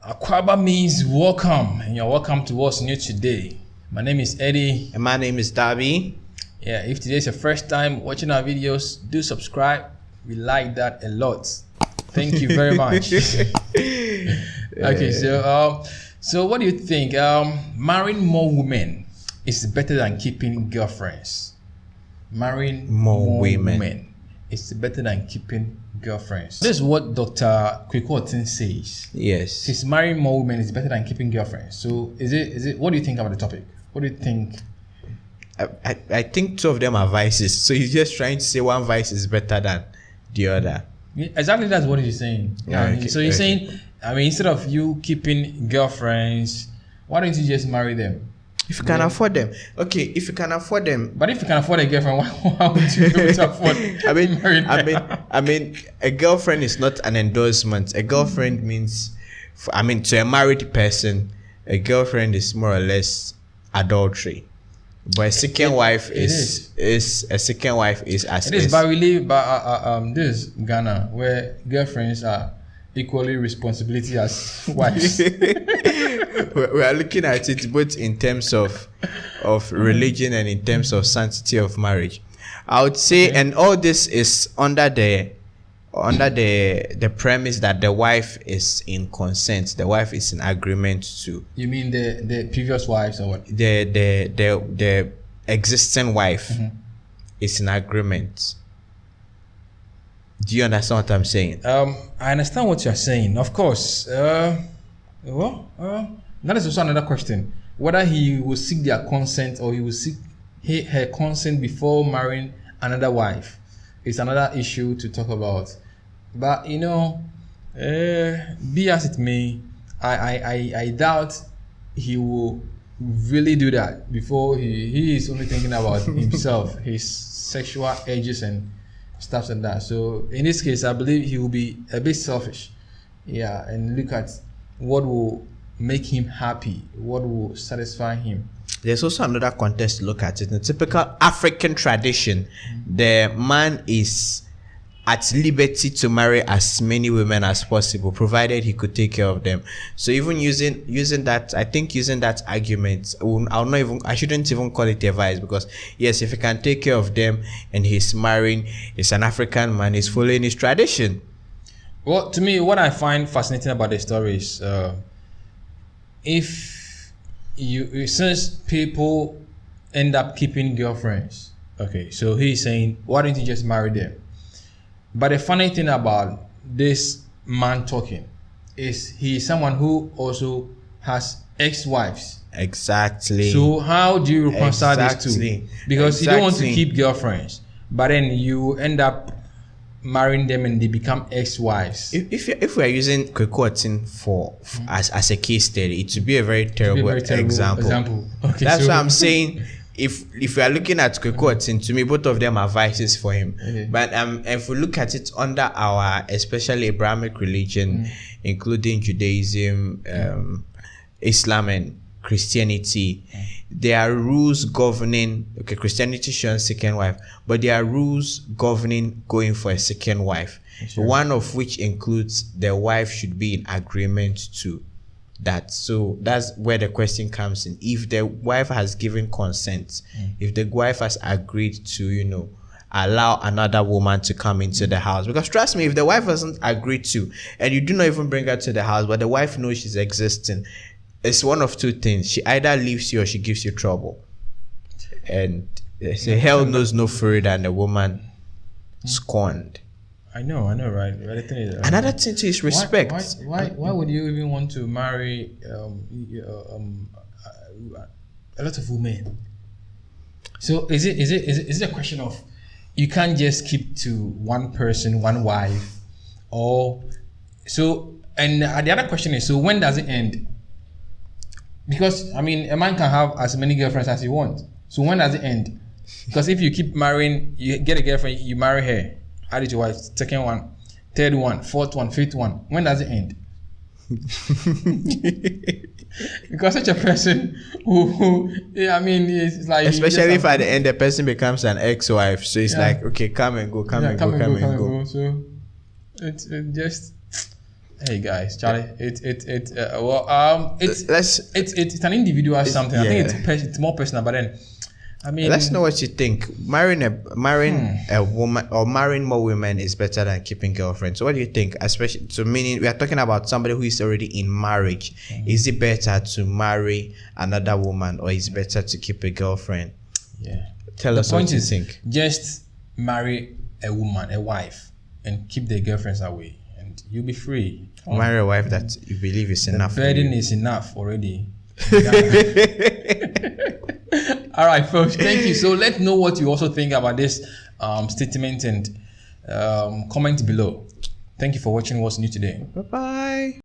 Akwaba means welcome, and you're welcome to what's new today. My name is Eddie. And my name is Darby. Yeah, if today is your first time watching our videos, do subscribe. We like that a lot. Thank you very much. Okay, so what do you think? Marrying more women is better than keeping girlfriends. Marrying more women is better than keeping girlfriends. This is what Dr. Kwaku Oteng says. Yes. Since marrying more women is better than keeping girlfriends. So is it what do you think about the topic? What do you think? I think two of them are vices. So he's just trying to say one vice is better than the other. Exactly, that's what he's saying. Okay, so he's saying, instead of you keeping girlfriends, why don't you just marry them? If you can afford them. Okay, if you can afford them. But if you can afford a girlfriend, why would you be able to afford I mean, a girlfriend is not an endorsement. A girlfriend means, to a married person, a girlfriend is more or less adultery. But a second wife is a second wife is as it is. But we live this Ghana where girlfriends are equally responsibility as wives. We are looking at it both in terms of religion and in terms of sanctity of marriage. I would say, and all this is under the premise that the wife is in consent. The wife is in agreement to. You mean the previous wives or what? The existing wife is in agreement. Do you understand what I'm saying? I understand what you're saying. Of course. That is also another question. Whether he will seek their consent or he will seek her consent before marrying another wife is another issue to talk about. But be as it may, I doubt he will really do that before he is only thinking about himself, his sexual urges and stuff like that. So in this case, I believe he will be a bit selfish, and look at what will make him happy, what will satisfy him. There's also another context to look at it. In typical African tradition, the man is at liberty to marry as many women as possible, provided he could take care of them. So even using that argument, I shouldn't even call it a vice, because yes, if he can take care of them and he's marrying, he's an African man, he's following his tradition. Well, to me, what I find fascinating about the story is, since people end up keeping girlfriends, okay, so he's saying, why don't you just marry them? But the funny thing about this man talking is he's someone who also has ex-wives. Exactly. So how do you reconcile these two? Because you don't want to keep girlfriends, but then you end up marrying them and they become ex-wives. If we are using Kwaku Oteng as a case study, it would be a very terrible example. Okay, that's why I'm saying, if we are looking at Kwaku Oteng, to me both of them are vices for him. Okay. But if we look at it under our especially Abrahamic religion, including Judaism, Islam and Christianity, there are rules governing. Okay, Christianity shows second wife, but there are rules governing going for a second wife. Sure. One of which includes the wife should be in agreement to that. So that's where the question comes in. If the wife has given consent, if the wife has agreed to, allow another woman to come into the house, because trust me, if the wife hasn't agreed to, and you do not even bring her to the house, but the wife knows she's existing, it's one of two things. She either leaves you or she gives you trouble. And they say hell knows no fury than a woman scorned. I know, right? But the thing is, another thing too is respect. Why would you even want to marry a lot of women? So is it a question of you can't just keep to one person, one wife, or so? And the other question is, so when does it end? Because a man can have as many girlfriends as he wants. So when does it end? Because if you keep marrying, you get a girlfriend, you marry her, add it to wife, second one, third one, fourth one, fifth one. When does it end? Because such a person who it's like, especially if at the end the person becomes an ex-wife, so it's like, okay, come and go. So it just Hey guys, Charlie, it's an individual something. I think it's more personal, but then I mean, let's know what you think. Marrying a woman or marrying more women is better than keeping girlfriends. So what do you think? Especially, so meaning we are talking about somebody who is already in marriage. Is it better to marry another woman or is it better to keep a girlfriend? Yeah. Tell us what you think. Just marry a woman, a wife, and keep the girlfriends away, and you'll be free. Marry a wife that you believe is enough. The burden is enough already. All right, folks. Thank you. So let's know what you also think about this statement and comment below. Thank you for watching What's New Today. Bye bye.